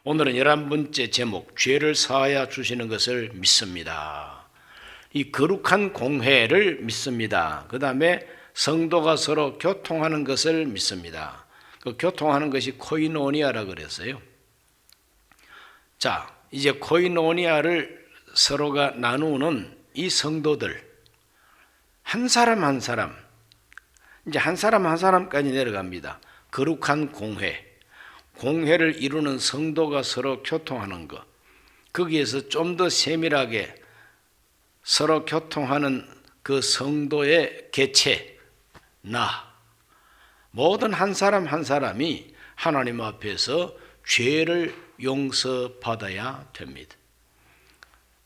오늘은 11번째 제목, 죄를 사하여 주시는 것을 믿습니다. 이 거룩한 공회를 믿습니다. 그 다음에 성도가 서로 교통하는 것을 믿습니다. 그 교통하는 것이 코이노니아라 그랬어요. 자, 이제 코이노니아를 서로가 나누는 이 성도들, 한 사람 한 사람, 이제 한 사람 한 사람까지 내려갑니다. 거룩한 공회, 공회를 이루는 성도가 서로 교통하는 것, 거기에서 좀 더 세밀하게 서로 교통하는 그 성도의 개체, 모든 한 사람 한 사람이 하나님 앞에서 죄를 용서받아야 됩니다.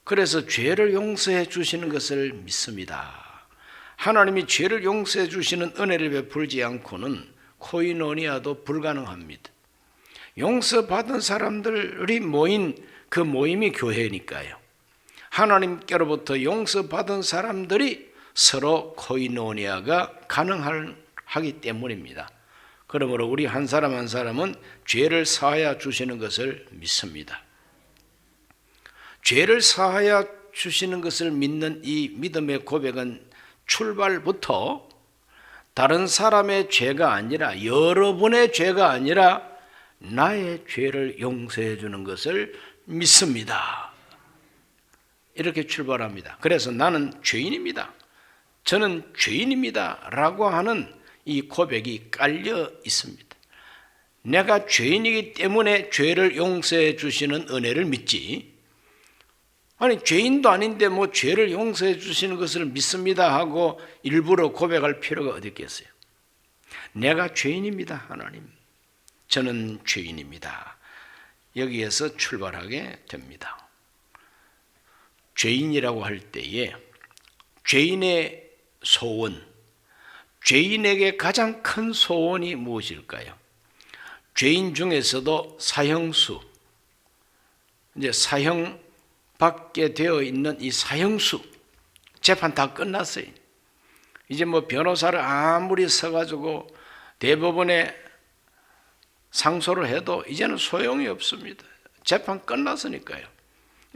그래서 죄를 용서해 주시는 것을 믿습니다. 하나님이 죄를 용서해 주시는 은혜를 베풀지 않고는 코이노니아도 불가능합니다. 용서받은 사람들이 모인 그 모임이 교회니까요. 하나님께로부터 용서받은 사람들이 서로 코이노니아가 가능하기 때문입니다. 그러므로 우리 한 사람 한 사람은 죄를 사하여 주시는 것을 믿습니다. 죄를 사하여 주시는 것을 믿는 이 믿음의 고백은 출발부터 다른 사람의 죄가 아니라, 여러분의 죄가 아니라 나의 죄를 용서해 주는 것을 믿습니다. 이렇게 출발합니다. 그래서 나는 죄인입니다. 저는 죄인입니다. 라고 하는 이 고백이 깔려 있습니다. 내가 죄인이기 때문에 죄를 용서해 주시는 은혜를 믿지, 아니 죄인도 아닌데 뭐 죄를 용서해 주시는 것을 믿습니다 하고 일부러 고백할 필요가 어디 있겠어요. 내가 죄인입니다. 하나님, 저는 죄인입니다. 여기에서 출발하게 됩니다. 죄인이라고 할 때에 죄인의 소원, 죄인에게 가장 큰 소원이 무엇일까요? 죄인 중에서도 사형수, 이제 사형 받게 되어 있는 이 사형수, 재판 다 끝났어요. 이제 뭐 변호사를 아무리 써가지고 대법원에 상소를 해도 이제는 소용이 없습니다. 재판 끝났으니까요.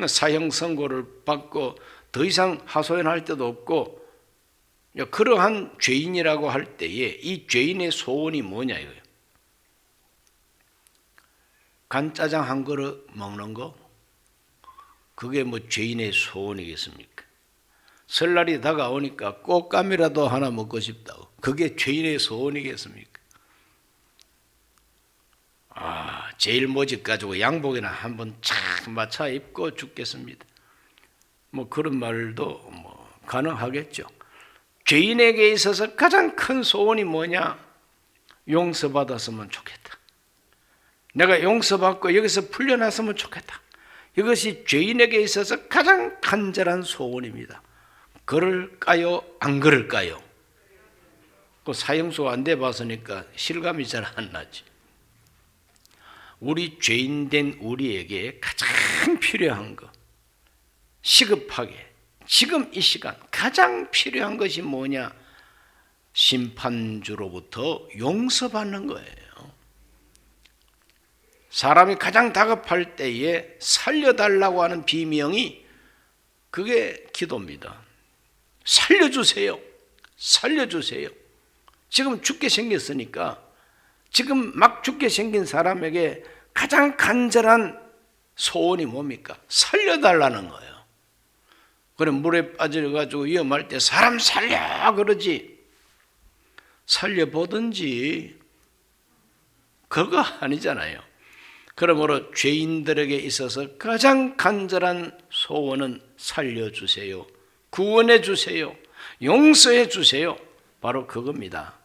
사형 선고를 받고 더 이상 하소연할 데도 없고, 그러한 죄인이라고 할 때에 이 죄인의 소원이 뭐냐 이거예요. 간짜장 한 그릇 먹는 거, 그게 뭐 죄인의 소원이겠습니까? 설날이 다가오니까 꽃감이라도 하나 먹고 싶다고, 그게 죄인의 소원이겠습니까? 제일 모집 가지고 양복이나 한번 착 맞춰 입고 죽겠습니다. 뭐 그런 말도 뭐 가능하겠죠. 죄인에게 있어서 가장 큰 소원이 뭐냐? 용서받았으면 좋겠다. 내가 용서받고 여기서 풀려났으면 좋겠다. 이것이 죄인에게 있어서 가장 간절한 소원입니다. 그럴까요? 안 그럴까요? 그 사형수 안 돼 봤으니까 실감이 잘 안 나지. 우리 죄인된 우리에게 가장 필요한 것, 시급하게 지금 이 시간 가장 필요한 것이 뭐냐? 심판주로부터 용서받는 거예요. 사람이 가장 다급할 때에 살려달라고 하는 비명이, 그게 기도입니다. 살려주세요. 살려주세요. 지금 죽게 생겼으니까, 지금 막 죽게 생긴 사람에게 가장 간절한 소원이 뭡니까? 살려달라는 거예요. 그래, 물에 빠져가지고 위험할 때 사람 살려 그러지, 살려보든지, 그거 아니잖아요. 그러므로 죄인들에게 있어서 가장 간절한 소원은 살려주세요, 구원해 주세요, 용서해 주세요, 바로 그겁니다.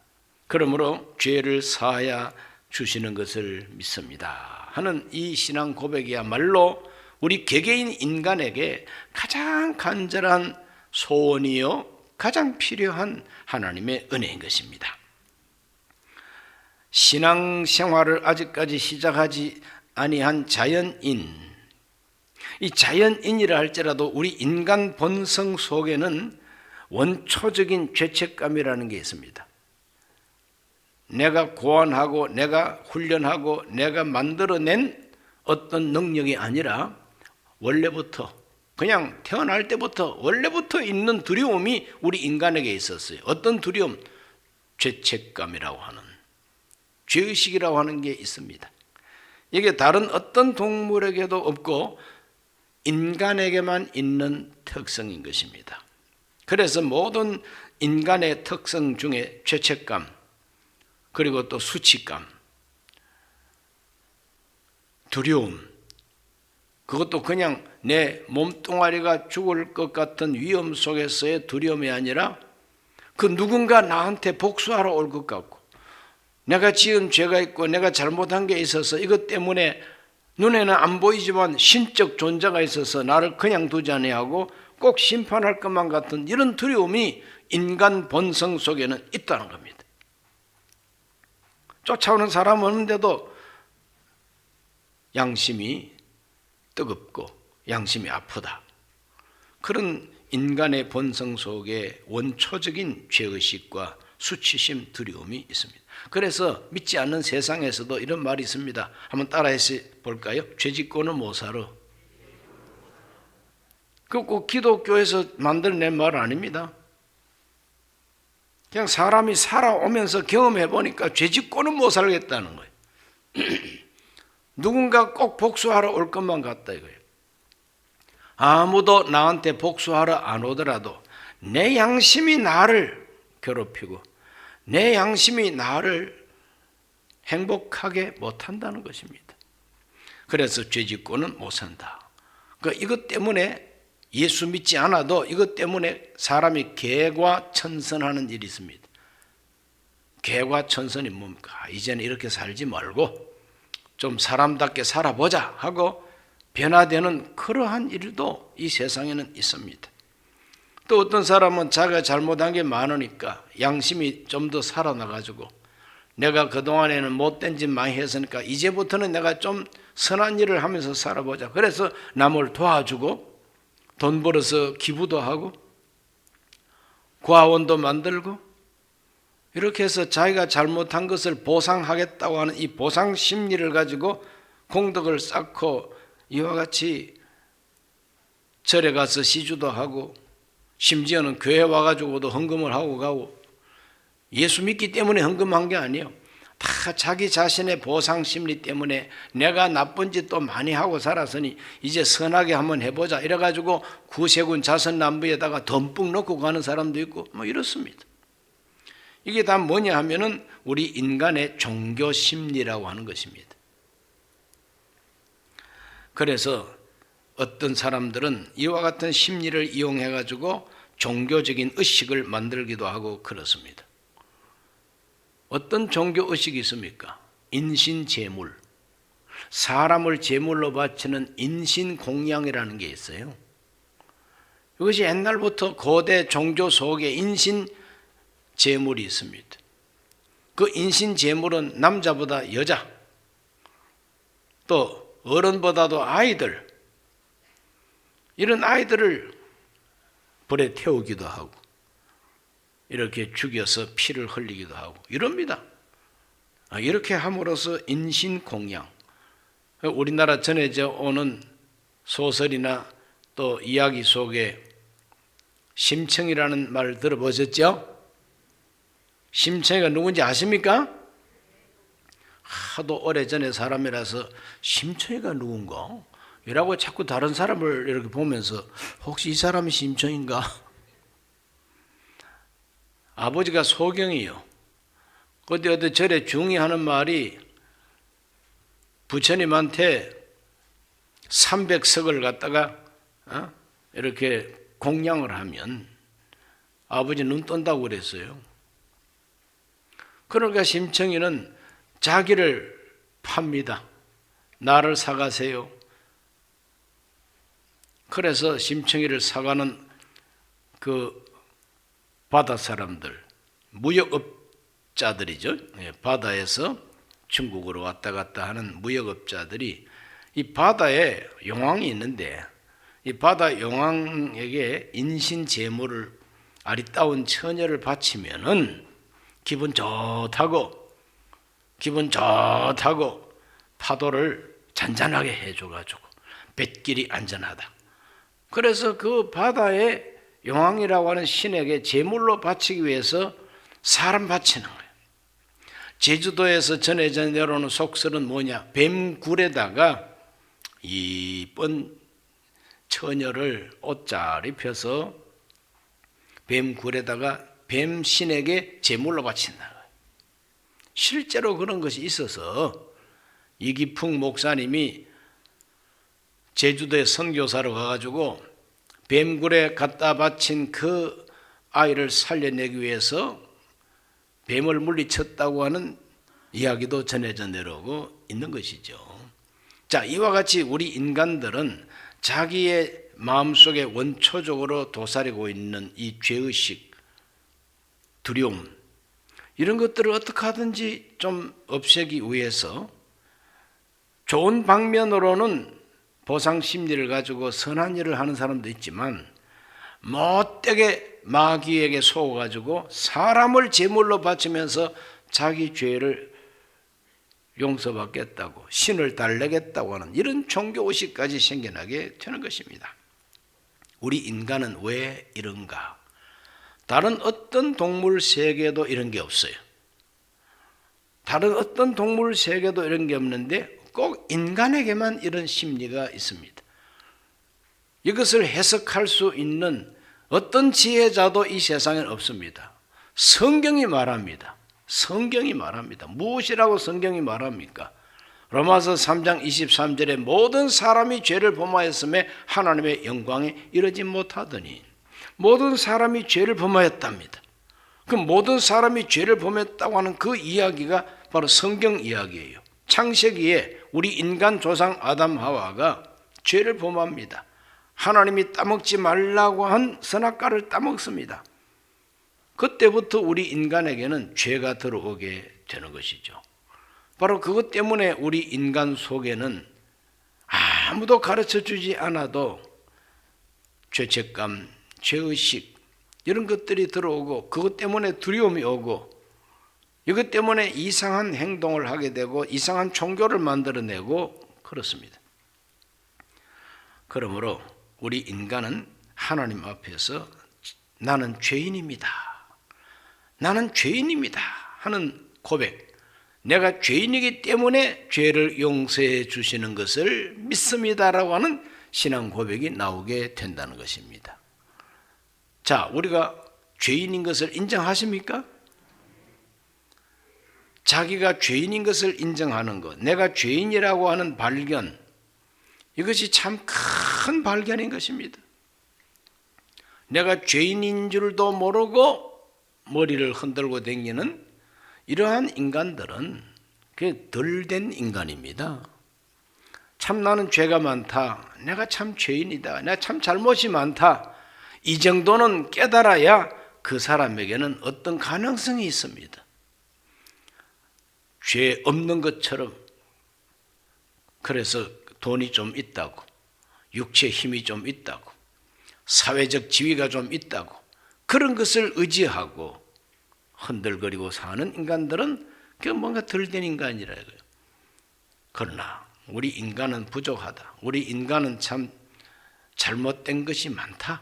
그러므로 죄를 사하여 주시는 것을 믿습니다 하는 이 신앙 고백이야말로 우리 개개인 인간에게 가장 간절한 소원이요, 가장 필요한 하나님의 은혜인 것입니다. 신앙생활을 아직까지 시작하지 아니한 자연인, 이 자연인이라 할지라도 우리 인간 본성 속에는 원초적인 죄책감이라는 게 있습니다. 내가 고안하고 내가 훈련하고 내가 만들어낸 어떤 능력이 아니라 원래부터, 그냥 태어날 때부터 원래부터 있는 두려움이 우리 인간에게 있었어요. 어떤 두려움? 죄책감이라고 하는, 죄의식이라고 하는 게 있습니다. 이게 다른 어떤 동물에게도 없고 인간에게만 있는 특성인 것입니다. 그래서 모든 인간의 특성 중에 죄책감, 그리고 또 수치감, 두려움, 그것도 그냥 내 몸뚱아리가 죽을 것 같은 위험 속에서의 두려움이 아니라 그 누군가 나한테 복수하러 올 것 같고, 내가 지은 죄가 있고 내가 잘못한 게 있어서 이것 때문에 눈에는 안 보이지만 신적 존재가 있어서 나를 그냥 두지 아니하고 꼭 심판할 것만 같은 이런 두려움이 인간 본성 속에는 있다는 겁니다. 쫓아오는 사람 없는데도 양심이 뜨겁고 양심이 아프다. 그런 인간의 본성 속에 원초적인 죄의식과 수치심, 두려움이 있습니다. 그래서 믿지 않는 세상에서도 이런 말이 있습니다. 한번 따라해서 볼까요? 죄짓고는 못 살아. 그거 꼭 기독교에서 만들어낸 말 아닙니다. 그냥 사람이 살아오면서 경험해 보니까 죄짓고는 못 살겠다는 거예요. 누군가 꼭 복수하러 올 것만 같다 이거예요. 아무도 나한테 복수하러 안 오더라도 내 양심이 나를 괴롭히고 내 양심이 나를 행복하게 못한다는 것입니다. 그래서 죄짓고는 못 산다. 그러니까 이것 때문에 예수 믿지 않아도 이것 때문에 사람이 개과천선하는 일이 있습니다. 개과천선이 뭡니까? 이제는 이렇게 살지 말고 좀 사람답게 살아보자 하고 변화되는 그러한 일도 이 세상에는 있습니다. 또 어떤 사람은 자기가 잘못한 게 많으니까 양심이 좀 더 살아나가지고 내가 그동안에는 못된 짓 많이 했으니까 이제부터는 내가 좀 선한 일을 하면서 살아보자. 그래서 남을 도와주고 돈 벌어서 기부도 하고 과원도 만들고 이렇게 해서 자기가 잘못한 것을 보상하겠다고 하는 이 보상 심리를 가지고 공덕을 쌓고 이와 같이 절에 가서 시주도 하고 심지어는 교회 와가지고도 헌금을 하고 가고 예수 믿기 때문에 헌금한 게 아니에요. 다 자기 자신의 보상 심리 때문에 내가 나쁜 짓도 많이 하고 살았으니 이제 선하게 한번 해보자 이래가지고 구세군 자선남부에다가 덤뿍 넣고 가는 사람도 있고 뭐 이렇습니다. 이게 다 뭐냐 하면은 우리 인간의 종교 심리라고 하는 것입니다. 그래서 어떤 사람들은 이와 같은 심리를 이용해 가지고 종교적인 의식을 만들기도 하고 그렇습니다. 어떤 종교 의식이 있습니까? 인신제물, 사람을 제물로 바치는 인신공양이라는 게 있어요. 이것이 옛날부터 거대 종교 속에 인신제물이 있습니다. 그 인신제물은 남자보다 여자, 또 어른보다도 아이들, 이런 아이들을 불에 태우기도 하고 이렇게 죽여서 피를 흘리기도 하고 이럽니다. 이렇게 함으로써 인신공양, 우리나라 전해져 오는 소설이나 또 이야기 속에 심청이라는 말 들어보셨죠? 심청이가 누군지 아십니까? 하도 오래전의 사람이라서 심청이가 누군가? 이라고 자꾸 다른 사람을 이렇게 보면서 혹시 이 사람이 심청인가? 아버지가 소경이요. 그때 어디 절에 중의하는 말이 부처님한테 300석을 갖다가 이렇게 공양을 하면 아버지 눈 뜬다고 그랬어요. 그러니까 심청이는 자기를 팝니다. 나를 사가세요. 그래서 심청이를 사가는 그 바다 사람들, 무역업자들이죠. 바다에서 중국으로 왔다 갔다 하는 무역업자들이 이 바다에 용왕이 있는데 이 바다 용왕에게 인신제물을 아리따운 처녀를 바치면은 기분 좋다고 파도를 잔잔하게 해줘가지고 뱃길이 안전하다. 그래서 그 바다의 용왕이라고 하는 신에게 제물로 바치기 위해서 사람 바치는 거예요. 제주도에서 전해져 내려오는 속설은 뭐냐? 뱀굴에다가 이쁜 처녀를 옷잘 입혀서 뱀굴에다가 뱀신에게 제물로 바친다. 실제로 그런 것이 있어서 이기풍 목사님이 제주도에 선교사로 가가지고 뱀굴에 갖다 바친 그 아이를 살려내기 위해서 뱀을 물리쳤다고 하는 이야기도 전해져 내려오고 있는 것이죠. 자, 이와 같이 우리 인간들은 자기의 마음속에 원초적으로 도사리고 있는 이 죄의식, 두려움, 이런 것들을 어떻게 하든지 좀 없애기 위해서 좋은 방면으로는 보상 심리를 가지고 선한 일을 하는 사람도 있지만 못되게 마귀에게 속아가지고 사람을 제물로 바치면서 자기 죄를 용서받겠다고 신을 달래겠다고 하는 이런 종교의식까지 생겨나게 되는 것입니다. 우리 인간은 왜 이런가? 다른 어떤 동물 세계에도 이런 게 없어요. 다른 어떤 동물 세계에도 이런 게 없는데 꼭 인간에게만 이런 심리가 있습니다. 이것을 해석할 수 있는 어떤 지혜자도 이 세상에는 없습니다. 성경이 말합니다. 성경이 말합니다. 무엇이라고 성경이 말합니까? 로마서 3장 23절에 모든 사람이 죄를 범하였음에 하나님의 영광에 이르지 못하더니 모든 사람이 죄를 범하였답니다. 그 모든 사람이 죄를 범했다고 하는 그 이야기가 바로 성경 이야기예요. 창세기에 우리 인간 조상 아담 하와가 죄를 범합니다. 하나님이 따먹지 말라고 한 선악과를 따먹습니다. 그때부터 우리 인간에게는 죄가 들어오게 되는 것이죠. 바로 그것 때문에 우리 인간 속에는 아무도 가르쳐주지 않아도 죄책감, 죄의식 이런 것들이 들어오고 그것 때문에 두려움이 오고 이것 때문에 이상한 행동을 하게 되고 이상한 종교를 만들어내고 그렇습니다. 그러므로 우리 인간은 하나님 앞에서 나는 죄인입니다. 나는 죄인입니다 하는 고백, 내가 죄인이기 때문에 죄를 용서해 주시는 것을 믿습니다라고 하는 신앙 고백이 나오게 된다는 것입니다. 자, 우리가 죄인인 것을 인정하십니까? 자기가 죄인인 것을 인정하는 것, 내가 죄인이라고 하는 발견, 이것이 참 큰 발견인 것입니다. 내가 죄인인 줄도 모르고 머리를 흔들고 다니는 이러한 인간들은 덜 된 인간입니다. 참 나는 죄가 많다, 내가 참 죄인이다, 내가 참 잘못이 많다, 이 정도는 깨달아야 그 사람에게는 어떤 가능성이 있습니다. 죄 없는 것처럼, 그래서 돈이 좀 있다고, 육체 힘이 좀 있다고, 사회적 지위가 좀 있다고 그런 것을 의지하고 흔들거리고 사는 인간들은 뭔가 덜 된 인간이라고요. 그러나 우리 인간은 부족하다, 우리 인간은 참 잘못된 것이 많다,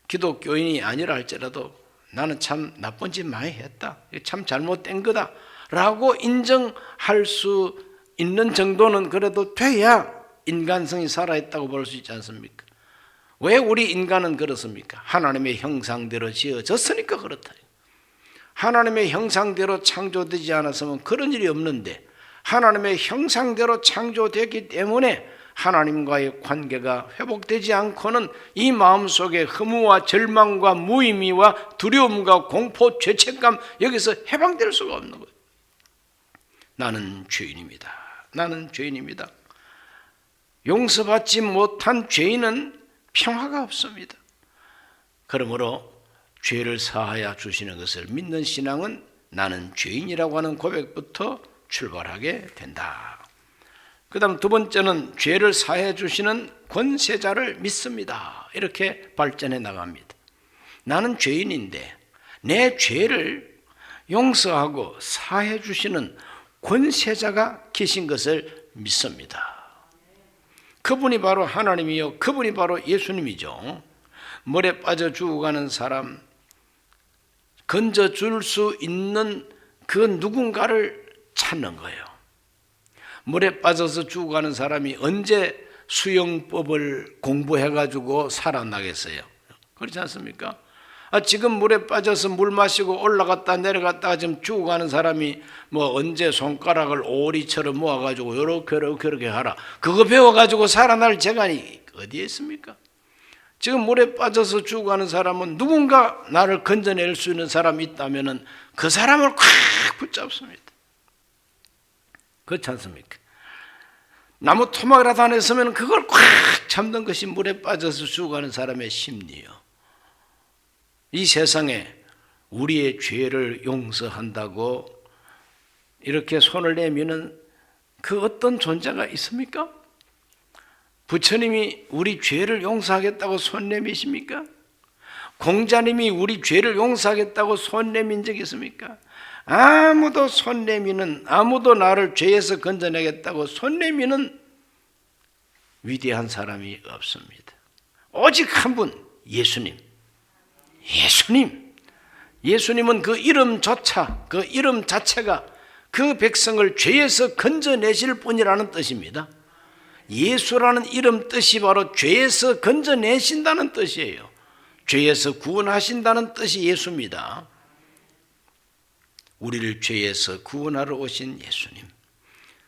기독교인이 아니라 할지라도 나는 참 나쁜 짓 많이 했다, 참 잘못된 거다 라고 인정할 수 있는 정도는 그래도 돼야 인간성이 살아있다고 볼 수 있지 않습니까? 왜 우리 인간은 그렇습니까? 하나님의 형상대로 지어졌으니까 그렇다. 하나님의 형상대로 창조되지 않았으면 그런 일이 없는데 하나님의 형상대로 창조되기 때문에 하나님과의 관계가 회복되지 않고는 이 마음속에 허무와 절망과 무의미와 두려움과 공포, 죄책감, 여기서 해방될 수가 없는 거예요. 나는 죄인입니다. 나는 죄인입니다. 용서받지 못한 죄인은 평화가 없습니다. 그러므로 죄를 사하여 주시는 것을 믿는 신앙은 나는 죄인이라고 하는 고백부터 출발하게 된다. 그 다음 두 번째는 죄를 사해 주시는 권세자를 믿습니다. 이렇게 발전해 나갑니다. 나는 죄인인데 내 죄를 용서하고 사해 주시는 권세자가 계신 것을 믿습니다. 그분이 바로 하나님이요, 그분이 바로 예수님이죠. 물에 빠져 죽어가는 사람, 건져줄 수 있는 그 누군가를 찾는 거예요. 물에 빠져서 죽어가는 사람이 언제 수영법을 공부해가지고 살아나겠어요? 그렇지 않습니까? 지금 물에 빠져서 물 마시고 올라갔다 내려갔다가 지금 죽어가는 사람이 뭐 언제 손가락을 오리처럼 모아가지고 요렇게 하라, 그거 배워가지고 살아날 재간이 어디에 있습니까? 지금 물에 빠져서 죽어가는 사람은 누군가 나를 건져낼 수 있는 사람이 있다면 그 사람을 콱 붙잡습니다. 그렇지 않습니까? 나무 토막이라도 안에 있으면 그걸 꽉 잡는 것이 물에 빠져서 죽어가는 사람의 심리요. 이 세상에 우리의 죄를 용서한다고 이렇게 손을 내미는 그 어떤 존재가 있습니까? 부처님이 우리 죄를 용서하겠다고 손 내미십니까? 공자님이 우리 죄를 용서하겠다고 손 내민 적이 있습니까? 아무도 손 내미는, 아무도 나를 죄에서 건져내겠다고 손 내미는 위대한 사람이 없습니다. 오직 한 분, 예수님. 예수님은 그 이름조차, 그 이름 자체가 그 백성을 죄에서 건져내실 분이라는 뜻입니다. 예수라는 이름 뜻이 바로 죄에서 건져내신다는 뜻이에요. 죄에서 구원하신다는 뜻이 예수입니다. 우리를 죄에서 구원하러 오신 예수님,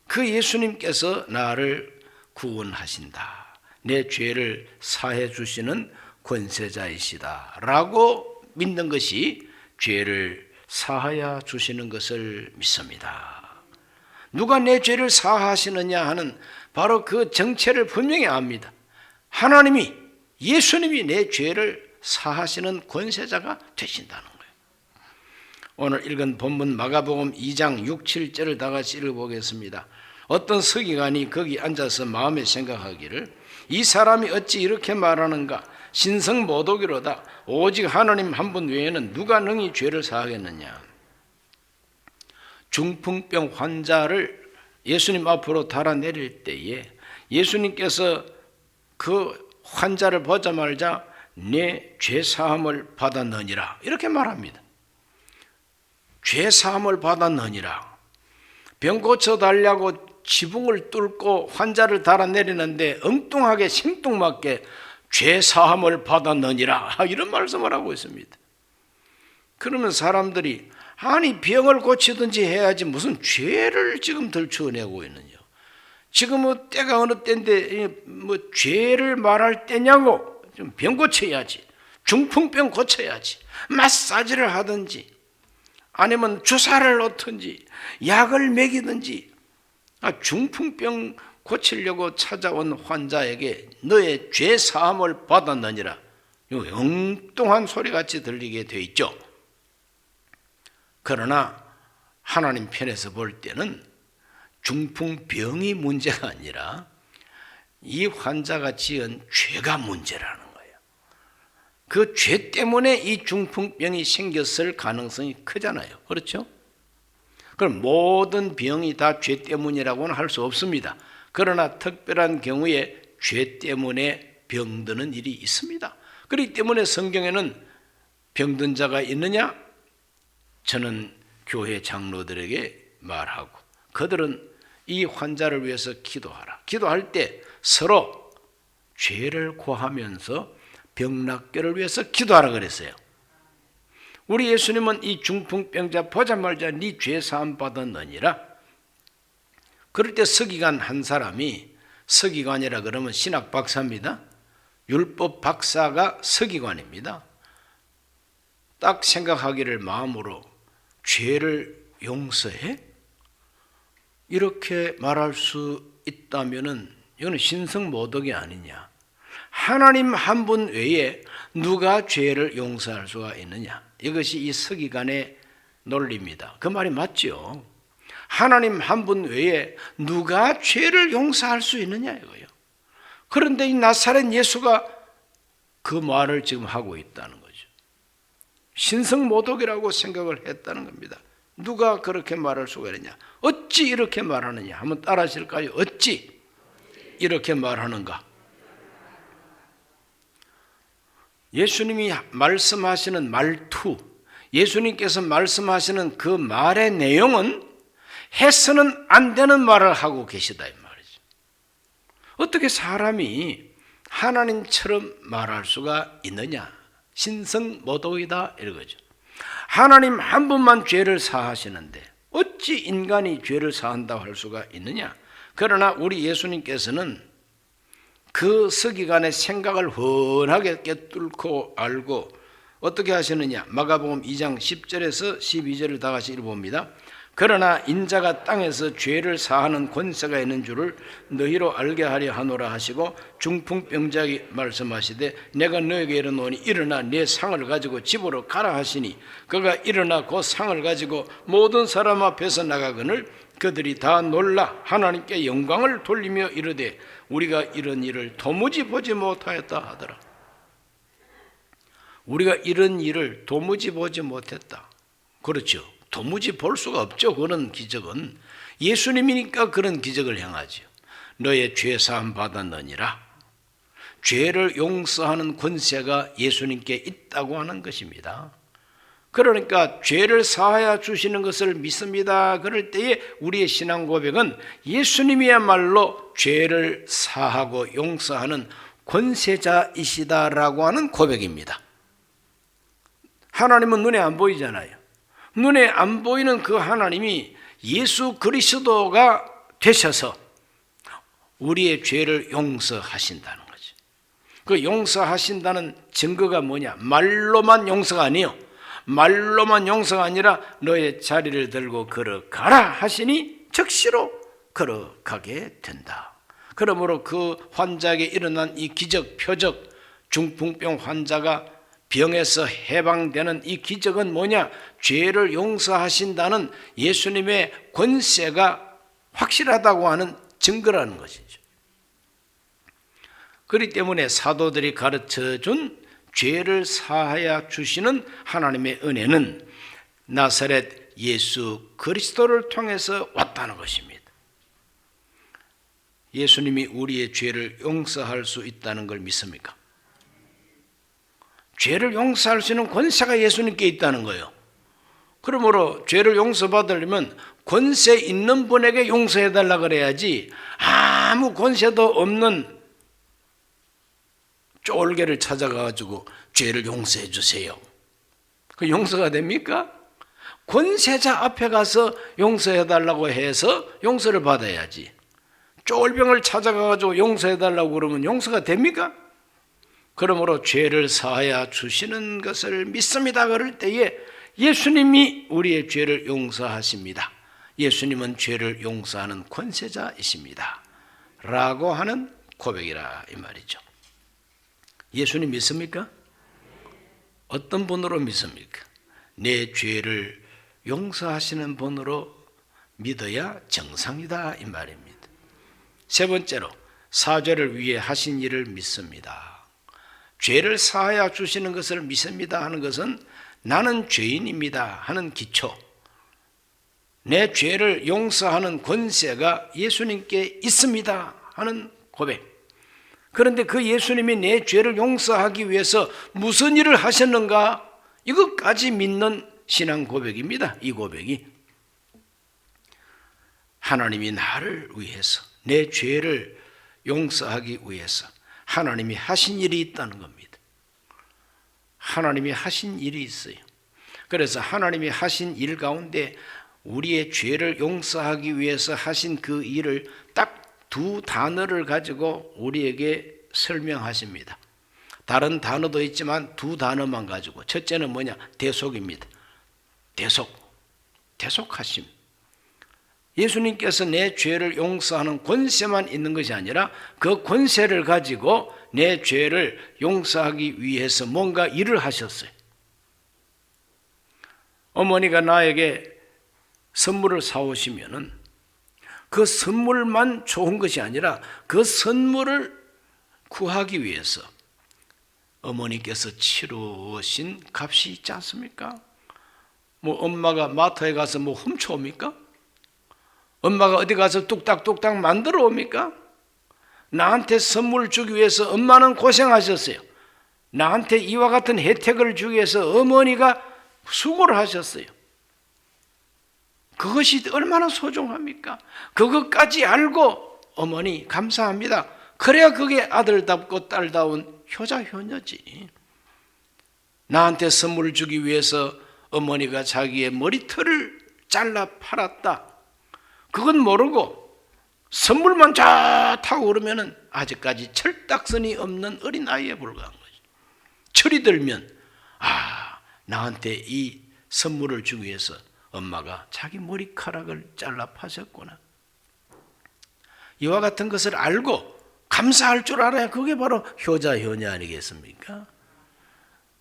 그 예수님께서 나를 구원하신다, 내 죄를 사해 주시는 권세자이시다 라고 믿는 것이 죄를 사하여 주시는 것을 믿습니다. 누가 내 죄를 사하시느냐 하는 바로 그 정체를 분명히 압니다. 하나님이, 예수님이 내 죄를 사하시는 권세자가 되신다는 거예요. 오늘 읽은 본문 마가복음 2장 6, 7절을 다 같이 읽어보겠습니다. 어떤 서기관이 거기 앉아서 마음에 생각하기를, 이 사람이 어찌 이렇게 말하는가? 신성모독이로다. 오직 하나님 한 분 외에는 누가 능히 죄를 사하겠느냐. 중풍병 환자를 예수님 앞으로 달아내릴 때에 예수님께서 그 환자를 보자마자 내 죄사함을 받았느니라 이렇게 말합니다. 죄사함을 받았느니라. 병 고쳐달라고 지붕을 뚫고 환자를 달아내리는데 엉뚱하게 생뚱맞게 죄사함을 받았느니라 이런 말씀을 하고 있습니다. 그러면 사람들이 아니 병을 고치든지 해야지 무슨 죄를 지금 들추어내고 있느냐, 지금 뭐 때가 어느 때인데 뭐 죄를 말할 때냐고, 좀 병 고쳐야지, 중풍병 고쳐야지, 마사지를 하든지 아니면 주사를 놓든지 약을 먹이든지, 중풍병 고치려고 찾아온 환자에게 너의 죄 사함을 받았느니라, 엉뚱한 소리같이 들리게 돼 있죠. 그러나 하나님 편에서 볼 때는 중풍병이 문제가 아니라 이 환자가 지은 죄가 문제라는 거예요. 그 죄 때문에 이 중풍병이 생겼을 가능성이 크잖아요. 그렇죠? 그럼 모든 병이 다 죄 때문이라고는 할 수 없습니다. 그러나 특별한 경우에 죄 때문에 병드는 일이 있습니다. 그렇기 때문에 성경에는 병든 자가 있느냐? 저는 교회 장로들에게 말하고 그들은 이 환자를 위해서 기도하라. 기도할 때 서로 죄를 고하면서 병낫기를 위해서 기도하라 그랬어요. 우리 예수님은 이 중풍병자 보자마자 네 죄 사함 받았느니라. 그럴 때 서기관 한 사람이, 서기관이라 그러면 신학 박사입니다. 율법 박사가 서기관입니다. 딱 생각하기를 마음으로 죄를 용서해? 이렇게 말할 수 있다면은 이거는 신성모독이 아니냐. 하나님 한 분 외에 누가 죄를 용서할 수가 있느냐. 이것이 이 서기관의 논리입니다. 그 말이 맞죠. 하나님 한 분 외에 누가 죄를 용서할 수 있느냐 이거예요. 그런데 이 나사렛 예수가 그 말을 지금 하고 있다는 거죠. 신성모독이라고 생각을 했다는 겁니다. 누가 그렇게 말할 수가 있느냐? 어찌 이렇게 말하느냐? 한번 따라 하실까요? 어찌 이렇게 말하는가? 예수님이 말씀하시는 말투, 예수님께서 말씀하시는 그 말의 내용은 해서는 안 되는 말을 하고 계시다 이 말이죠. 어떻게 사람이 하나님처럼 말할 수가 있느냐? 신성모독이다 이거죠. 하나님 한 분만 죄를 사하시는데 어찌 인간이 죄를 사한다고 할 수가 있느냐? 그러나 우리 예수님께서는 그 서기관의 생각을 훤하게 꿰뚫고 알고 어떻게 하시느냐? 마가복음 2장 10절에서 12절을 다 같이 읽어봅니다. 그러나 인자가 땅에서 죄를 사하는 권세가 있는 줄을 너희로 알게 하려 하노라 하시고 중풍병자에게 말씀하시되 내가 너에게 이르노니 일어나 내 상을 가지고 집으로 가라 하시니 그가 일어나 그 상을 가지고 모든 사람 앞에서 나가거늘 그들이 다 놀라 하나님께 영광을 돌리며 이르되 우리가 이런 일을 도무지 보지 못하였다 하더라. 우리가 이런 일을 도무지 보지 못했다. 그렇죠. 도무지 볼 수가 없죠. 그런 기적은 예수님이니까 그런 기적을 행하죠. 너의 죄 사함 받았느니라. 죄를 용서하는 권세가 예수님께 있다고 하는 것입니다. 그러니까 죄를 사하여 주시는 것을 믿습니다. 그럴 때에 우리의 신앙 고백은 예수님이야말로 죄를 사하고 용서하는 권세자이시다라고 하는 고백입니다. 하나님은 눈에 안 보이잖아요. 눈에 안 보이는 그 하나님이 예수 그리스도가 되셔서 우리의 죄를 용서하신다는 거죠. 그 용서하신다는 증거가 뭐냐? 말로만 용서가 아니에요. 말로만 용서가 아니라 너의 자리를 들고 걸어가라 하시니 즉시로 걸어가게 된다. 그러므로 그 환자에게 일어난 이 기적, 표적, 중풍병 환자가 병에서 해방되는 이 기적은 뭐냐? 죄를 용서하신다는 예수님의 권세가 확실하다고 하는 증거라는 것이죠. 그렇기 때문에 사도들이 가르쳐준 죄를 사하여 주시는 하나님의 은혜는 나사렛 예수 그리스도를 통해서 왔다는 것입니다. 예수님이 우리의 죄를 용서할 수 있다는 걸 믿습니까? 죄를 용서할 수 있는 권세가 예수님께 있다는 거예요. 그러므로 죄를 용서받으려면 권세 있는 분에게 용서해달라 그래야지 아무 권세도 없는 쫄개를 찾아가지고 죄를 용서해 주세요. 그 용서가 됩니까? 권세자 앞에 가서 용서해달라고 해서 용서를 받아야지. 쫄병을 찾아가지고 용서해달라고 그러면 용서가 됩니까? 그러므로 죄를 사하여 주시는 것을 믿습니다. 그럴 때에 예수님이 우리의 죄를 용서하십니다. 예수님은 죄를 용서하는 권세자이십니다. 라고 하는 고백이라 이 말이죠. 예수님 믿습니까? 어떤 분으로 믿습니까? 내 죄를 용서하시는 분으로 믿어야 정상이다 이 말입니다. 세 번째로 사죄를 위해 하신 일을 믿습니다. 죄를 사하여 주시는 것을 믿습니다 하는 것은 나는 죄인입니다 하는 기초, 내 죄를 용서하는 권세가 예수님께 있습니다 하는 고백. 그런데 그 예수님이 내 죄를 용서하기 위해서 무슨 일을 하셨는가? 이것까지 믿는 신앙 고백입니다. 이 고백이 하나님이 나를 위해서 내 죄를 용서하기 위해서 하나님이 하신 일이 있다는 겁니다. 하나님이 하신 일이 있어요. 그래서 하나님이 하신 일 가운데 우리의 죄를 용서하기 위해서 하신 그 일을 딱 두 단어를 가지고 우리에게 설명하십니다. 다른 단어도 있지만 두 단어만 가지고, 첫째는 뭐냐? 대속입니다. 대속하심. 예수님께서 내 죄를 용서하는 권세만 있는 것이 아니라 그 권세를 가지고 내 죄를 용서하기 위해서 뭔가 일을 하셨어요. 어머니가 나에게 선물을 사오시면은 그 선물만 좋은 것이 아니라 그 선물을 구하기 위해서 어머니께서 치르신 값이 있지 않습니까? 뭐 엄마가 마트에 가서 뭐 훔쳐옵니까? 엄마가 어디 가서 뚝딱뚝딱 만들어 옵니까? 나한테 선물 주기 위해서 엄마는 고생하셨어요. 나한테 이와 같은 혜택을 주기 위해서 어머니가 수고를 하셨어요. 그것이 얼마나 소중합니까? 그것까지 알고 어머니 감사합니다. 그래야 그게 아들답고 딸다운 효자 효녀지. 나한테 선물을 주기 위해서 어머니가 자기의 머리털을 잘라 팔았다. 그건 모르고 선물만 좋다고 그러면 아직까지 철딱선이 없는 어린아이에 불과한 거죠. 철이 들면 나한테 이 선물을 주기 위해서 엄마가 자기 머리카락을 잘라 파셨구나. 이와 같은 것을 알고 감사할 줄 알아야 그게 바로 효자 효녀 아니겠습니까?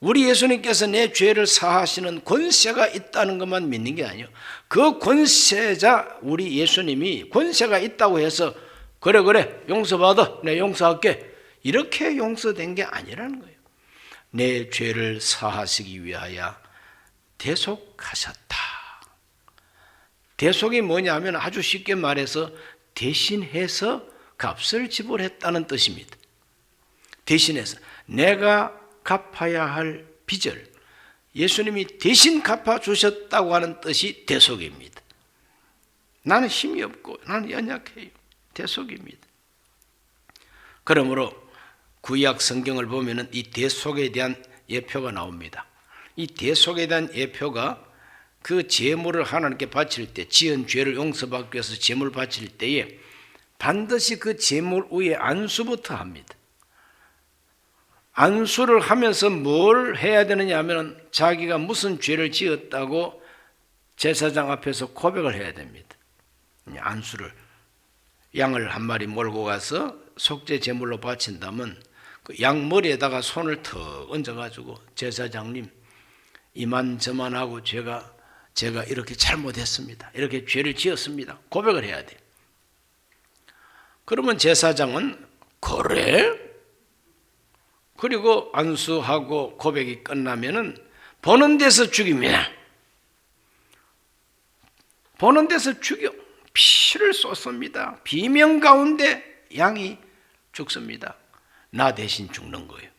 우리 예수님께서 내 죄를 사하시는 권세가 있다는 것만 믿는 게 아니에요. 그 권세자 우리 예수님이 권세가 있다고 해서 그래 용서받아 내 용서할게 이렇게 용서된 게 아니라는 거예요. 내 죄를 사하시기 위하여 대속하셨다. 대속이 뭐냐면 아주 쉽게 말해서 대신해서 값을 지불했다는 뜻입니다. 대신해서 내가 갚아야 할 빚을 예수님이 대신 갚아주셨다고 하는 뜻이 대속입니다. 나는 힘이 없고 나는 연약해요. 대속입니다. 그러므로 구약 성경을 보면 이 대속에 대한 예표가 나옵니다. 이 대속에 대한 예표가 그 제물을 하나님께 바칠 때 지은 죄를 용서받기 위해서 제물 바칠 때에 반드시 그 제물 위에 안수부터 합니다. 안수를 하면서 뭘 해야 되느냐 하면 자기가 무슨 죄를 지었다고 제사장 앞에서 고백을 해야 됩니다. 안수를 양을 한 마리 몰고 가서 속죄 제물로 바친다면 그 양 머리에다가 손을 턱 얹어가지고 제사장님 이만저만하고 제가 이렇게 잘못했습니다. 이렇게 죄를 지었습니다. 고백을 해야 돼요. 그러면 제사장은 그래? 그리고 안수하고 고백이 끝나면은 보는 데서 죽입니다. 보는 데서 죽여 피를 쏟습니다. 비명 가운데 양이 죽습니다. 나 대신 죽는 거예요.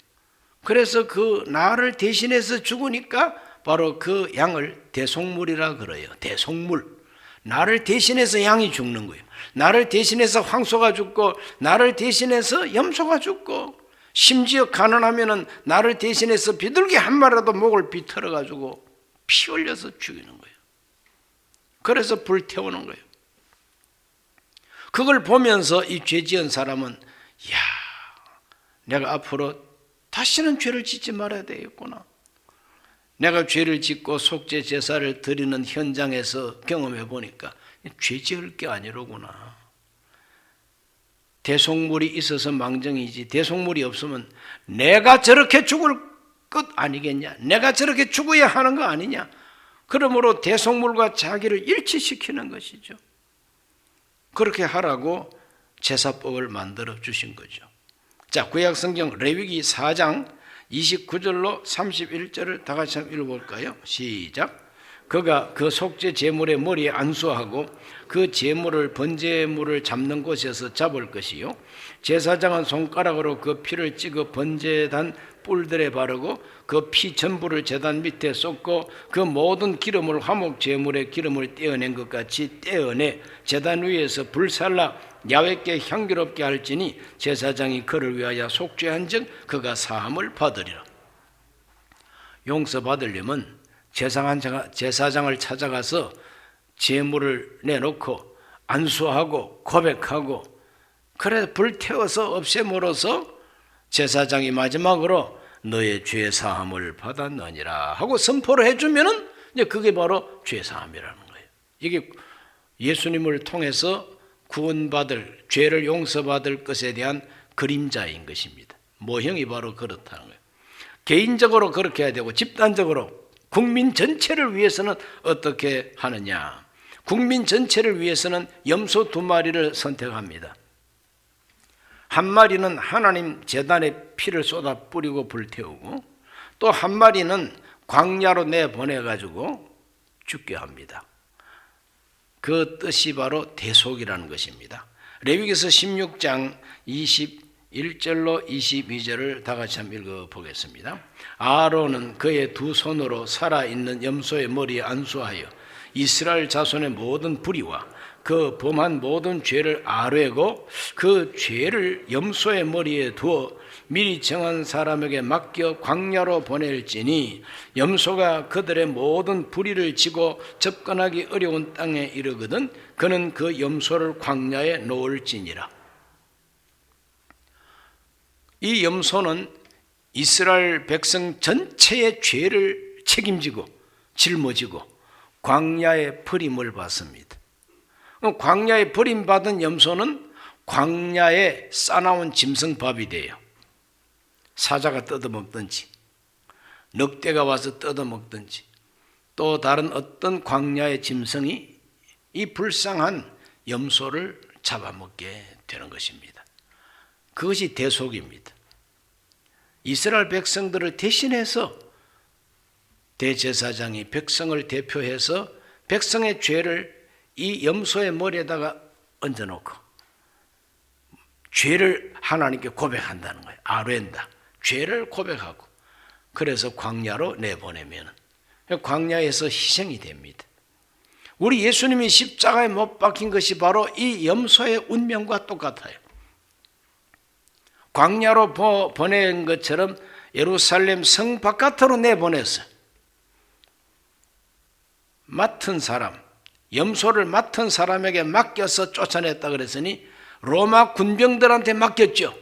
그래서 그 나를 대신해서 죽으니까 바로 그 양을 대속물이라 그래요. 대속물. 나를 대신해서 양이 죽는 거예요. 나를 대신해서 황소가 죽고 나를 대신해서 염소가 죽고 심지어 가난하면은 나를 대신해서 비둘기 한 마리라도 목을 비틀어 가지고 피 흘려서 죽이는 거예요. 그래서 불태우는 거예요. 그걸 보면서 이 죄 지은 사람은 내가 앞으로 다시는 죄를 짓지 말아야 되겠구나. 내가 죄를 짓고 속죄 제사를 드리는 현장에서 경험해 보니까 죄 지을 게 아니로구나. 대속물이 있어서 망정이지 대속물이 없으면 내가 저렇게 죽을 것 아니겠냐? 내가 저렇게 죽어야 하는 거 아니냐? 그러므로 대속물과 자기를 일치시키는 것이죠. 그렇게 하라고 제사법을 만들어 주신 거죠. 자, 구약 성경 레위기 4장 29절로 31절을 다 같이 한번 읽어볼까요? 시작. 그가 그 속죄 제물의 머리에 안수하고 그 제물을 번제물을 잡는 곳에서 잡을 것이요 제사장은 손가락으로 그 피를 찍어 번제단 뿔들에 바르고 그 피 전부를 제단 밑에 쏟고 그 모든 기름을 화목 제물의 기름을 떼어낸 것 같이 떼어내 제단 위에서 불살라 야훼께 향기롭게 할지니 제사장이 그를 위하여 속죄한즉 그가 사함을 받으리라. 용서받으려면 제사장을 찾아가서 제물을 내놓고 안수하고 고백하고 그래 불태워서 없애므로써 제사장이 마지막으로 너의 죄 사함을 받았느니라 하고 선포를 해주면은 이제 그게 바로 죄 사함이라는 거예요. 이게 예수님을 통해서 구원받을 죄를 용서받을 것에 대한 그림자인 것입니다. 모형이 바로 그렇다는 거예요. 개인적으로 그렇게 해야 되고 집단적으로 국민 전체를 위해서는 어떻게 하느냐? 국민 전체를 위해서는 염소 2마리를 선택합니다. 한 마리는 하나님 제단에 피를 쏟아 뿌리고 불태우고 또 한 마리는 광야로 내보내가지고 죽게 합니다. 그 뜻이 바로 대속이라는 것입니다. 레위기서 16장 21절로 22절을 다 같이 한번 읽어보겠습니다. 아론은 그의 두 손으로 살아있는 염소의 머리에 안수하여 이스라엘 자손의 모든 불의와 그 범한 모든 죄를 아뢰고 그 죄를 염소의 머리에 두어 미리 정한 사람에게 맡겨 광야로 보낼지니 염소가 그들의 모든 불의를 지고 접근하기 어려운 땅에 이르거든 그는 그 염소를 광야에 놓을지니라. 이 염소는 이스라엘 백성 전체의 죄를 책임지고 짊어지고 광야의 버림을 받습니다. 광야에 버림받은 염소는 광야에 싸나운 짐승밥이 돼요. 사자가 뜯어먹든지 늑대가 와서 뜯어먹든지 또 다른 어떤 광야의 짐승이 이 불쌍한 염소를 잡아먹게 되는 것입니다. 그것이 대속입니다. 이스라엘 백성들을 대신해서 대제사장이 백성을 대표해서 백성의 죄를 이 염소의 머리에다가 얹어놓고 죄를 하나님께 고백한다는 거예요. 아뢰다. 죄를 고백하고 그래서 광야로 내보내면 광야에서 희생이 됩니다. 우리 예수님이 십자가에 못 박힌 것이 바로 이 염소의 운명과 똑같아요. 광야로 보낸 것처럼 예루살렘 성 바깥으로 내보냈어요. 맡은 사람, 염소를 맡은 사람에게 맡겨서 쫓아냈다 그랬으니 로마 군병들한테 맡겼죠.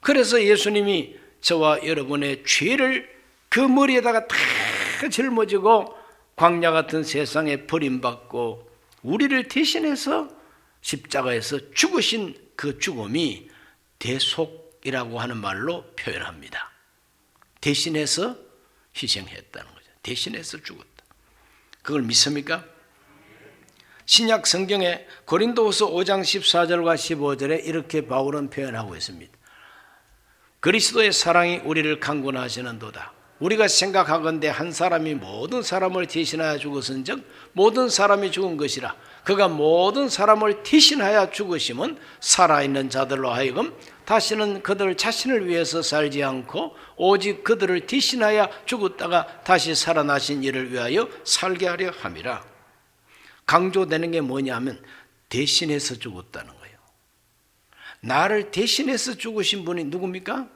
그래서 예수님이 저와 여러분의 죄를 그 머리에다가 다 짊어지고 광야 같은 세상에 버림받고 우리를 대신해서 십자가에서 죽으신 그 죽음이 대속이라고 하는 말로 표현합니다. 대신해서 희생했다는 거죠. 대신해서 죽었다. 그걸 믿습니까? 신약 성경에 고린도후서 5장 14절과 15절에 이렇게 바울은 표현하고 있습니다. 그리스도의 사랑이 우리를 강권하시는도다. 우리가 생각하건대 한 사람이 모든 사람을 대신하여 죽었은즉 모든 사람이 죽은 것이라. 그가 모든 사람을 대신하여 죽으심은 살아있는 자들로 하여금 다시는 그들 자신을 위해서 살지 않고 오직 그들을 대신하여 죽었다가 다시 살아나신 이를 위하여 살게 하려 함이라. 강조되는 게 뭐냐면 대신해서 죽었다는 거예요. 나를 대신해서 죽으신 분이 누굽니까?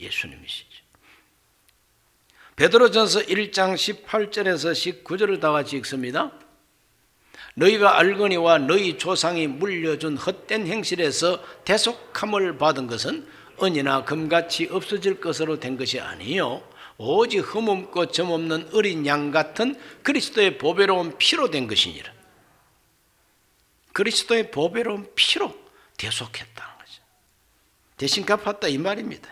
예수님이시죠. 베드로전서 1장 18절에서 19절을 다 같이 읽습니다. 너희가 알거니와 너희 조상이 물려준 헛된 행실에서 대속함을 받은 것은 은이나 금같이 없어질 것으로 된 것이 아니요 오직 흠없고 점없는 어린 양 같은 그리스도의 보배로운 피로 된 것이니라. 그리스도의 보배로운 피로 대속했다는 거죠. 대신 갚았다 이 말입니다.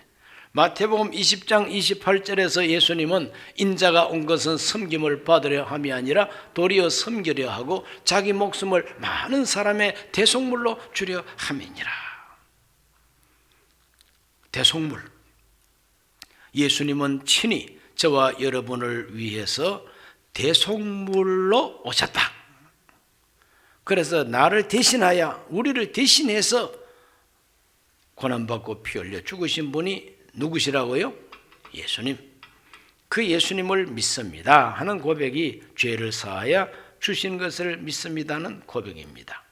마태복음 20장 28절에서 예수님은 인자가 온 것은 섬김을 받으려 함이 아니라 도리어 섬기려 하고 자기 목숨을 많은 사람의 대속물로 주려 함이니라. 대속물. 예수님은 친히 저와 여러분을 위해서 대속물로 오셨다. 그래서 나를 대신하여 우리를 대신해서 고난받고 피 흘려 죽으신 분이 누구시라고요? 예수님. 그 예수님을 믿습니다 하는 고백이 죄를 사하여 주신 것을 믿습니다는 고백입니다.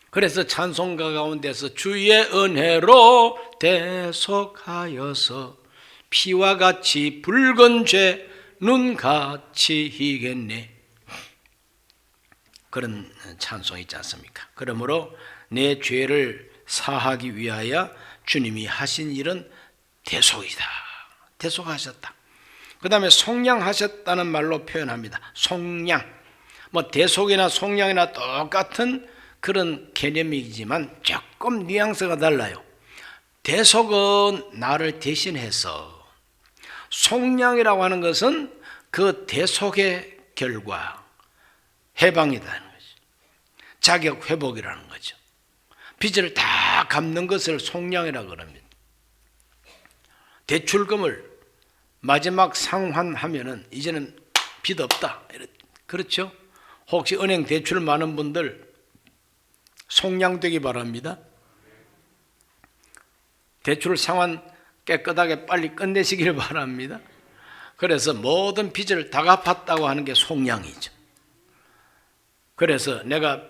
그래서 찬송가 가운데서 주의 은혜로 대속하여서 피와 같이 붉은 죄 눈같이 희겠네. 그런 찬송이 있지 않습니까? 그러므로 내 죄를 사하기 위하여 주님이 하신 일은 대속이다. 대속하셨다. 그 다음에 속량하셨다는 말로 표현합니다. 속량. 대속이나 속량이나 똑같은 그런 개념이지만 조금 뉘앙스가 달라요. 대속은 나를 대신해서, 속량이라고 하는 것은 그 대속의 결과, 해방이라는 거죠. 자격 회복이라는 거죠. 빚을 다 갚는 것을 속량이라고 합니다. 대출금을 마지막 상환하면은 이제는 빚 없다. 그렇죠? 혹시 은행 대출 많은 분들 속량되기 바랍니다. 대출 상환 깨끗하게 빨리 끝내시길 바랍니다. 그래서 모든 빚을 다 갚았다고 하는 게 속량이죠. 그래서 내가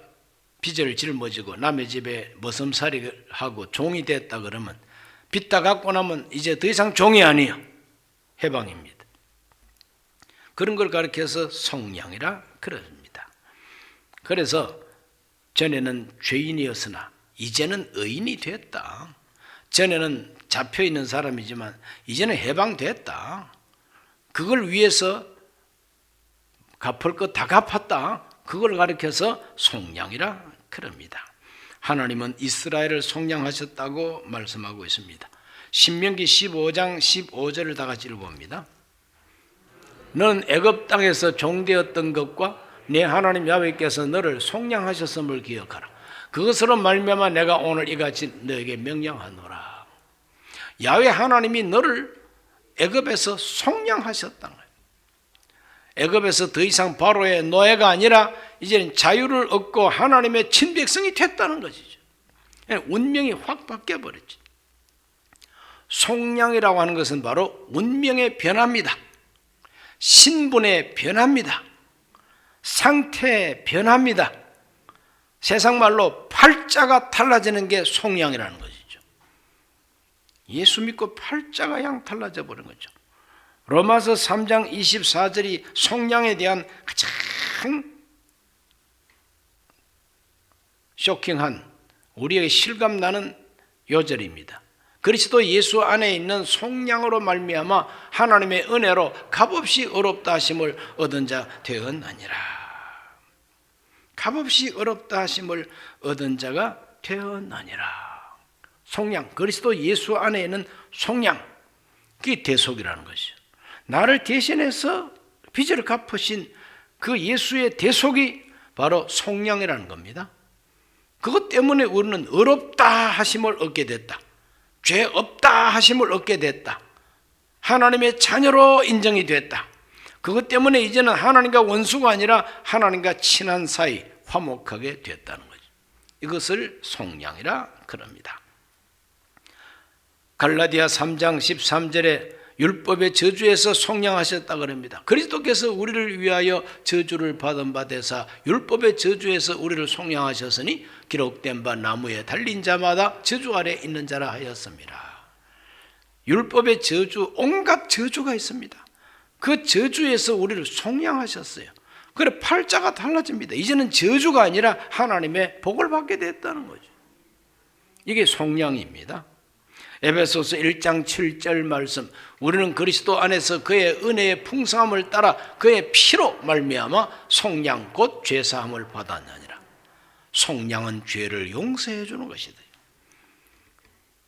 빚을 짊어지고 남의 집에 머슴살이를 하고 종이 됐다 그러면 빚 다 갚고 나면 이제 더 이상 종이 아니에요. 해방입니다. 그런 걸 가르쳐서 속량이라 그럽니다. 그래서 전에는 죄인이었으나 이제는 의인이 됐다. 전에는 잡혀있는 사람이지만 이제는 해방됐다. 그걸 위해서 갚을 것 다 갚았다. 그걸 가르쳐서 속량이라 그럽니다. 하나님은 이스라엘을 속량하셨다고 말씀하고 있습니다. 신명기 15장 15절을 다 같이 읽어봅니다. 너는 애굽 땅에서 종되었던 것과 내 하나님 야훼께서 너를 속량하셨음을 기억하라. 그것으로 말미암아 내가 오늘 이같이 너에게 명령하노라. 야훼 하나님이 너를 애굽에서 속량하셨다는 거예요. 애굽에서 더 이상 바로의 노예가 아니라 이제는 자유를 얻고 하나님의 친백성이 됐다는 것이죠. 운명이 확 바뀌어버렸죠. 속량이라고 하는 것은 바로 운명의 변화입니다. 신분의 변화입니다. 상태의 변화입니다. 세상 말로 팔자가 달라지는 게 속량이라는 것이죠. 예수 믿고 팔자가 양 달라져 버린 거죠. 로마서 3장 24절이 속량에 대한 가장 쇼킹한 우리에게 실감나는 요절입니다. 그리스도 예수 안에 있는 속량으로 말미암아 하나님의 은혜로 값없이 의롭다 하심을 얻은 자 되었나니라. 값없이 의롭다 하심을 얻은 자가 되었나니라. 속량, 그리스도 예수 안에 있는 속량, 그게 대속이라는 것이죠. 나를 대신해서 빚을 갚으신 그 예수의 대속이 바로 속량이라는 겁니다. 그것 때문에 우리는 의롭다 하심을 얻게 됐다. 죄 없다 하심을 얻게 됐다. 하나님의 자녀로 인정이 됐다. 그것 때문에 이제는 하나님과 원수가 아니라 하나님과 친한 사이, 화목하게 됐다는 거죠. 이것을 속량이라 그럽니다. 갈라디아 3장 13절에 율법의 저주에서 속량하셨다 그럽니다. 그리스도께서 우리를 위하여 저주를 받은 바 되사 율법의 저주에서 우리를 속량하셨으니 기록된 바 나무에 달린 자마다 저주 아래 있는 자라 하였습니다. 율법의 저주, 온갖 저주가 있습니다. 그 저주에서 우리를 속량하셨어요. 그래 팔자가 달라집니다. 이제는 저주가 아니라 하나님의 복을 받게 됐다는 거죠. 이게 속량입니다. 에베소서 1장 7절 말씀, 우리는 그리스도 안에서 그의 은혜의 풍성함을 따라 그의 피로 말미암아 속량 곧 죄사함을 받았느니라. 속량은 죄를 용서해 주는 것이다.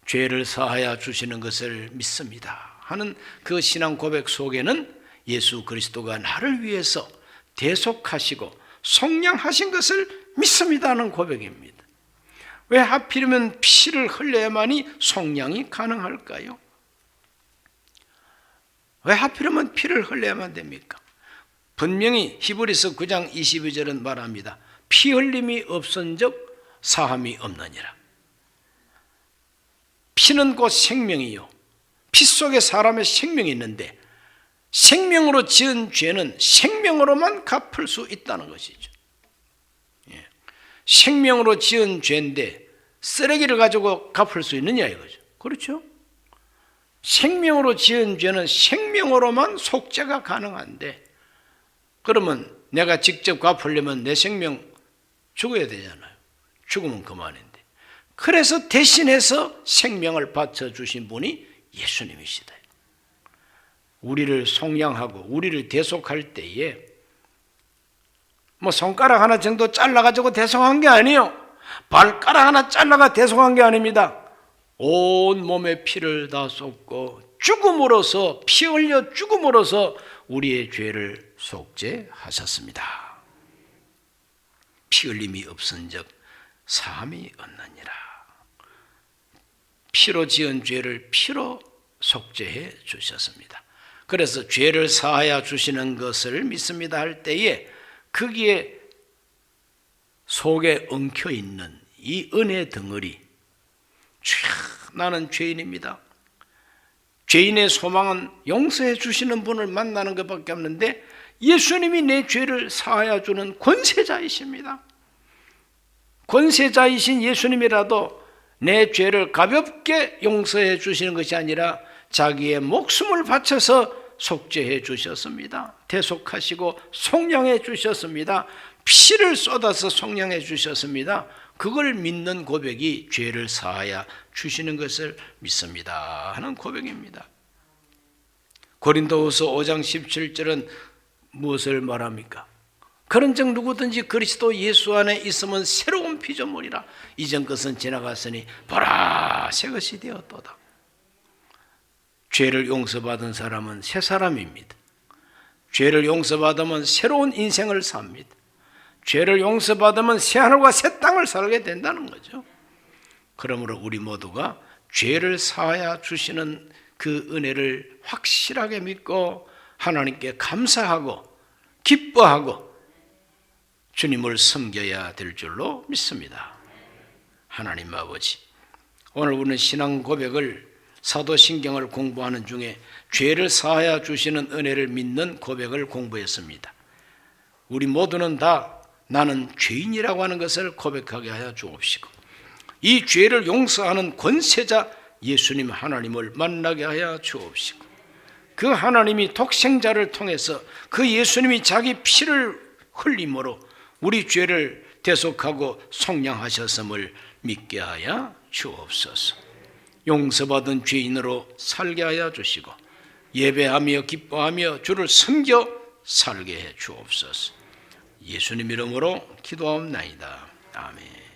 죄를 사하여 주시는 것을 믿습니다 하는 그 신앙 고백 속에는 예수 그리스도가 나를 위해서 대속하시고 속량하신 것을 믿습니다 하는 고백입니다. 왜 하필이면 피를 흘려야만이 속량이 가능할까요? 왜 하필이면 피를 흘려야만 됩니까? 분명히 히브리서 9장 22절은 말합니다. 피 흘림이 없은즉 사함이 없느니라. 피는 곧 생명이요, 피 속에 사람의 생명이 있는데 생명으로 지은 죄는 생명으로만 갚을 수 있다는 것이죠. 생명으로 지은 죄인데 쓰레기를 가지고 갚을 수 있느냐 이거죠. 그렇죠? 생명으로 지은 죄는 생명으로만 속죄가 가능한데, 그러면 내가 직접 갚으려면 내 생명 죽어야 되잖아요. 죽으면 그만인데. 그래서 대신해서 생명을 바쳐주신 분이 예수님이시다. 우리를 속량하고 우리를 대속할 때에 뭐 손가락 하나 정도 잘라가지고 대속한 게 아니에요. 발가락 하나 잘라가 대속한 게 아닙니다. 온 몸에 피를 다 쏟고 죽음으로써, 피 흘려 죽음으로써 우리의 죄를 속죄하셨습니다. 피 흘림이 없은즉 사함이 없느니라. 피로 지은 죄를 피로 속죄해 주셨습니다. 그래서 죄를 사하여 주시는 것을 믿습니다 할 때에 거기에 속에 엉켜 있는 이 은혜 덩어리, 주여 나는 죄인입니다. 죄인의 소망은 용서해 주시는 분을 만나는 것밖에 없는데 예수님이 내 죄를 사하여 주는 권세자이십니다. 권세자이신 예수님이라도 내 죄를 가볍게 용서해 주시는 것이 아니라 자기의 목숨을 바쳐서 속죄해 주셨습니다. 대속하시고 속량해 주셨습니다. 피를 쏟아서 속량해 주셨습니다. 그걸 믿는 고백이 죄를 사하여 주시는 것을 믿습니다 하는 고백입니다. 고린도후서 5장 17절은 무엇을 말합니까? 그런즉 누구든지 그리스도 예수 안에 있으면 새로운 피조물이라. 이전 것은 지나갔으니 보라 새 것이 되었도다. 죄를 용서받은 사람은 새 사람입니다. 죄를 용서받으면 새로운 인생을 삽니다. 죄를 용서받으면 새 하늘과 새 땅을 살게 된다는 거죠. 그러므로 우리 모두가 죄를 사하여 주시는 그 은혜를 확실하게 믿고 하나님께 감사하고 기뻐하고 주님을 섬겨야 될 줄로 믿습니다. 하나님 아버지, 오늘 우리는 신앙 고백을 사도신경을 공부하는 중에 죄를 사하여 주시는 은혜를 믿는 고백을 공부했습니다. 우리 모두는 다 나는 죄인이라고 하는 것을 고백하게 하여 주옵시고 이 죄를 용서하는 권세자 예수님 하나님을 만나게 하여 주옵시고 그 하나님이 독생자를 통해서 그 예수님이 자기 피를 흘림으로 우리 죄를 대속하고 속량하셨음을 믿게 하여 주옵소서. 용서받은 죄인으로 살게 하여 주시고 예배하며 기뻐하며 주를 섬겨 살게 해 주옵소서. 예수님 이름으로 기도하옵나이다. 아멘.